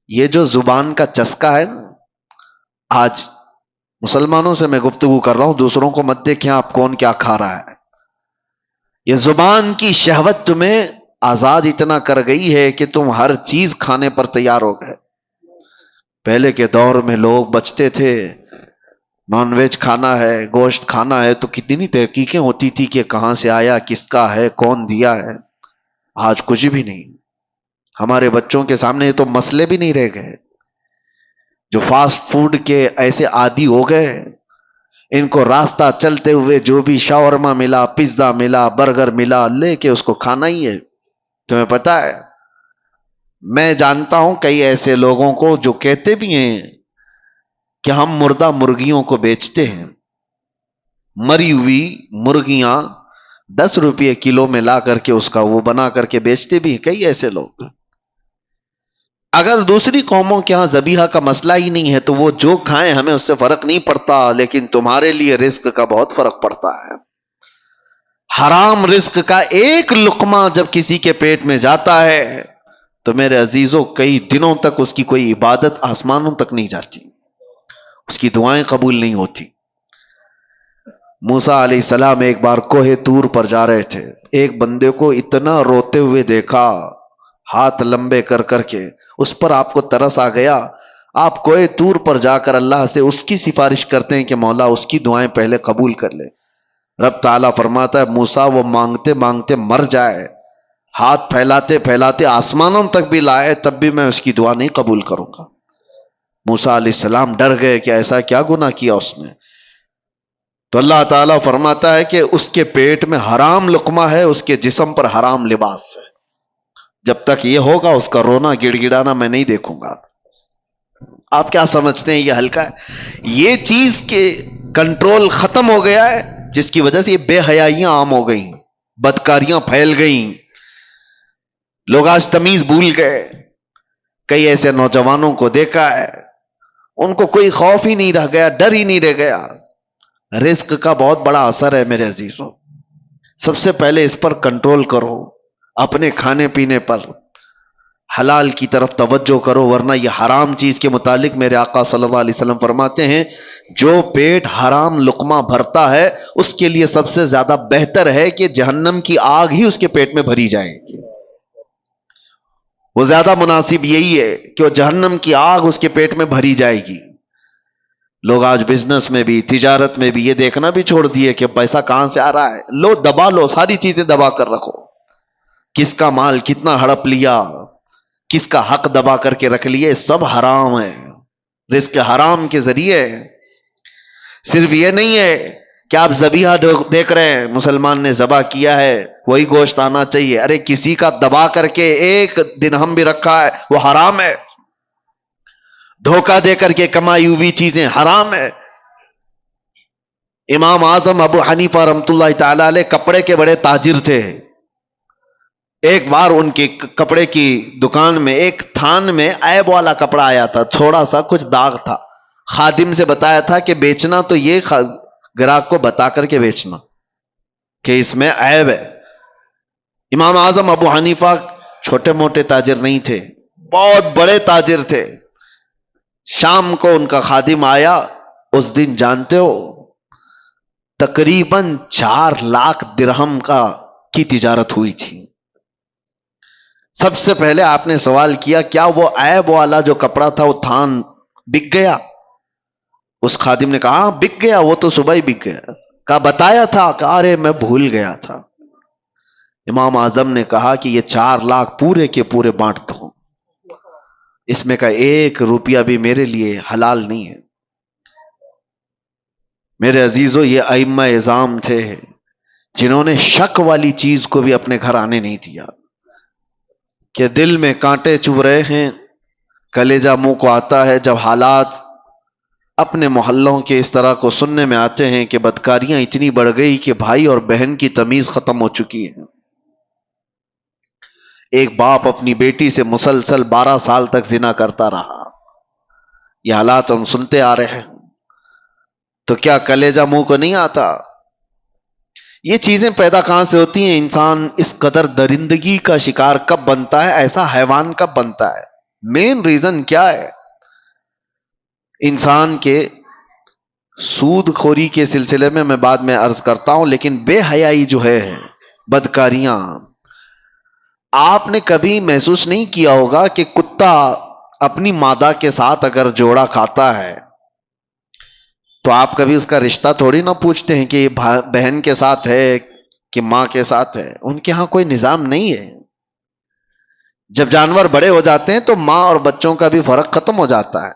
یہ جو زبان کا چسکا ہے نا، آج مسلمانوں سے میں گفتگو کر رہا ہوں، دوسروں کو مت دیکھیں آپ کون کیا کھا رہا ہے. یہ زبان کی شہوت تمہیں آزاد اتنا کر گئی ہے کہ تم ہر چیز کھانے پر تیار ہو گئے. پہلے کے دور میں لوگ بچتے تھے، نان ویج کھانا ہے، گوشت کھانا ہے تو کتنی تحقیقیں ہوتی تھی کہ کہاں سے آیا، کس کا ہے، کون دیا ہے. آج کچھ بھی نہیں. ہمارے بچوں کے سامنے تو مسئلے بھی نہیں رہ گئے. جو فاسٹ فوڈ کے ایسے عادی ہو گئے، ان کو راستہ چلتے ہوئے جو بھی شاورما ملا، پیزا ملا، برگر ملا، لے کے اس کو کھانا ہی ہے. تمہیں پتا ہے، میں جانتا ہوں کئی ایسے لوگوں کو جو کہتے بھی ہیں کہ ہم مردہ مرغیوں کو بیچتے ہیں. مری ہوئی مرغیاں 10 روپے کلو میں لا کر کے اس کا وہ بنا کر کے بیچتے بھی ہیں کئی ایسے لوگ. اگر دوسری قوموں کے ہاں ذبیحہ کا مسئلہ ہی نہیں ہے تو وہ جو کھائیں ہمیں اس سے فرق نہیں پڑتا، لیکن تمہارے لیے رزق کا بہت فرق پڑتا ہے. حرام رزق کا ایک لقمہ جب کسی کے پیٹ میں جاتا ہے تو میرے عزیزوں کئی دنوں تک اس کی کوئی عبادت آسمانوں تک نہیں جاتی، اس کی دعائیں قبول نہیں ہوتی. موسیٰ علیہ السلام ایک بار کوہ طور پر جا رہے تھے، ایک بندے کو اتنا روتے ہوئے دیکھا، ہاتھ لمبے کر کر کے. اس پر آپ کو ترس آ گیا. آپ کوہ طور پر جا کر اللہ سے اس کی سفارش کرتے ہیں کہ مولا اس کی دعائیں پہلے قبول کر لے. رب تعالیٰ فرماتا ہے موسیٰ وہ مانگتے مانگتے مر جائے، ہاتھ پھیلاتے پھیلاتے آسمانوں تک بھی لائے، تب بھی میں اس کی دعا نہیں قبول کروں گا. موسیٰ علیہ السلام ڈر گئے کہ ایسا کیا گناہ کیا اس نے. تو اللہ تعالیٰ فرماتا ہے کہ اس کے پیٹ میں حرام لقمہ ہے، اس کے جسم پر حرام لباس ہے. جب تک یہ ہوگا اس کا رونا گڑ گڑانا میں نہیں دیکھوں گا. آپ کیا سمجھتے ہیں یہ ہلکا ہے؟ یہ چیز کے کنٹرول ختم ہو گیا ہے، جس کی وجہ سے یہ بے حیائیاں عام ہو گئیں، بدکاریاں پھیل گئیں، لوگ آج تمیز بھول گئے. کئی ایسے نوجوانوں کو دیکھا ہے، ان کو کوئی خوف ہی نہیں رہ گیا، ڈر ہی نہیں رہ گیا. رزق کا بہت بڑا اثر ہے میرے عزیزوں. سب سے پہلے اس پر کنٹرول کرو، اپنے کھانے پینے پر حلال کی طرف توجہ کرو، ورنہ یہ حرام چیز کے متعلق میرے آقا صلی اللہ علیہ وسلم فرماتے ہیں جو پیٹ حرام لقمہ بھرتا ہے اس کے لیے سب سے زیادہ بہتر ہے کہ جہنم کی آگ ہی اس کے پیٹ میں بھری جائے گی. وہ زیادہ مناسب یہی ہے کہ وہ جہنم کی آگ اس کے پیٹ میں بھری جائے گی. لوگ آج بزنس میں بھی تجارت میں بھی یہ دیکھنا بھی چھوڑ دیے کہ پیسہ کہاں سے آ رہا ہے. لو دبا لو، ساری چیزیں دبا کر رکھو. کس کا مال کتنا ہڑپ لیا، کس کا حق دبا کر کے رکھ لیے، سب حرام ہے. رزق حرام کے ذریعے. صرف یہ نہیں ہے کہ آپ ذبیحہ دیکھ رہے ہیں، مسلمان نے ذبح کیا ہے وہی گوشت آنا چاہیے. ارے کسی کا دبا کر کے ایک دن ہم بھی رکھا ہے وہ حرام ہے. دھوکہ دے کر کے کمائی ہوئی چیزیں حرام ہے. امام اعظم ابو حنیفہ رحمۃ اللہ تعالی علیہ کپڑے کے بڑے تاجر تھے. ایک بار ان کی کپڑے کی دکان میں ایک تھان میں عیب والا کپڑا آیا تھا، تھوڑا سا کچھ داغ تھا. خادم سے بتایا تھا کہ بیچنا تو یہ گراہک کو بتا کر کے بیچنا کہ اس میں عیب ہے. امام اعظم ابو حنیفہ چھوٹے موٹے تاجر نہیں تھے، بہت بڑے تاجر تھے. شام کو ان کا خادم آیا. اس دن جانتے ہو تقریباً 4 لاکھ درہم کی تجارت ہوئی تھی. سب سے پہلے آپ نے سوال کیا کیا وہ عیب والا جو کپڑا تھا وہ تھان بک گیا؟ اس خادم نے کہا بک گیا، وہ تو صبح ہی بک گیا. کہا بتایا تھا؟ کہا ارے میں بھول گیا تھا. امام اعظم نے کہا کہ یہ 4 لاکھ پورے کے پورے بانٹ دو، اس میں کا 1 روپیہ بھی میرے لیے حلال نہیں ہے. میرے عزیزو یہ ائمہ اعظام تھے جنہوں نے شک والی چیز کو بھی اپنے گھر آنے نہیں دیا. کہ دل میں کانٹے چبھ رہے ہیں، کلیجہ منہ کو آتا ہے جب حالات اپنے محلوں کے اس طرح کو سننے میں آتے ہیں کہ بدکاریاں اتنی بڑھ گئی کہ بھائی اور بہن کی تمیز ختم ہو چکی ہے. ایک باپ اپنی بیٹی سے مسلسل 12 سال تک زنا کرتا رہا. یہ حالات ہم سنتے آ رہے ہیں تو کیا کلیجہ منہ کو نہیں آتا؟ یہ چیزیں پیدا کہاں سے ہوتی ہیں؟ انسان اس قدر درندگی کا شکار کب بنتا ہے، ایسا حیوان کب بنتا ہے؟ مین ریزن کیا ہے؟ انسان کے سود خوری کے سلسلے میں بعد میں عرض کرتا ہوں، لیکن بے حیائی جو ہے، بدکاریاں، آپ نے کبھی محسوس نہیں کیا ہوگا کہ کتا اپنی مادہ کے ساتھ اگر جوڑا کھاتا ہے تو آپ کبھی اس کا رشتہ تھوڑی نہ پوچھتے ہیں کہ یہ بہن کے ساتھ ہے کہ ماں کے ساتھ ہے؟ ان کے ہاں کوئی نظام نہیں ہے۔ جب جانور بڑے ہو جاتے ہیں تو ماں اور بچوں کا بھی فرق ختم ہو جاتا ہے،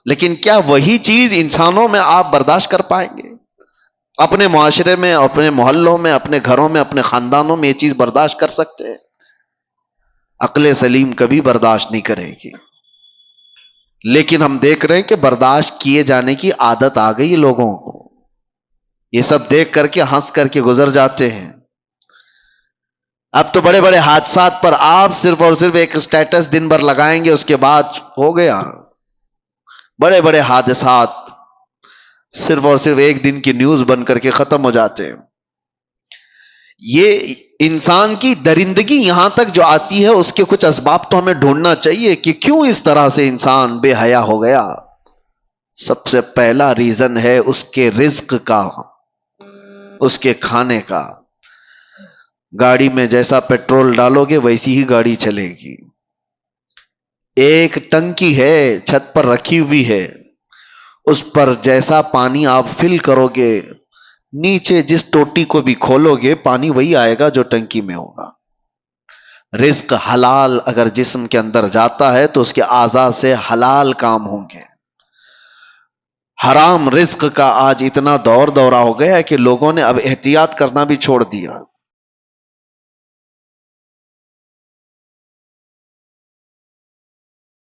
لیکن کیا وہی چیز انسانوں میں آپ برداشت کر پائیں گے؟ اپنے معاشرے میں، اپنے محلوں میں، اپنے گھروں میں، اپنے خاندانوں میں یہ چیز برداشت کر سکتے ہیں؟ عقل سلیم کبھی برداشت نہیں کرے گی۔ لیکن ہم دیکھ رہے ہیں کہ برداشت کیے جانے کی عادت آ گئی لوگوں کو، یہ سب دیکھ کر کے ہنس کر کے گزر جاتے ہیں۔ اب تو بڑے بڑے حادثات پر آپ صرف اور صرف ایک سٹیٹس دن بھر لگائیں گے، اس کے بعد ہو گیا۔ بڑے بڑے حادثات صرف اور صرف ایک دن کی نیوز بن کر کے ختم ہو جاتے ہیں۔ یہ انسان کی درندگی یہاں تک جو آتی ہے، اس کے کچھ اسباب تو ہمیں ڈھونڈنا چاہیے کہ کیوں اس طرح سے انسان بے حیا ہو گیا۔ سب سے پہلا ریزن ہے اس کے رزق کا، اس کے کھانے کا۔ گاڑی میں جیسا پیٹرول ڈالو گے ویسی ہی گاڑی چلے گی۔ ایک ٹنکی ہے چھت پر رکھی ہوئی ہے، اس پر جیسا پانی آپ فل کرو گے، نیچے جس ٹوٹی کو بھی کھولو گے پانی وہی آئے گا جو ٹنکی میں ہوگا۔ رزق حلال اگر جسم کے اندر جاتا ہے تو اس کے اعضاء سے حلال کام ہوں گے۔ حرام رزق کا آج اتنا دور دورہ ہو گیا ہے کہ لوگوں نے اب احتیاط کرنا بھی چھوڑ دیا۔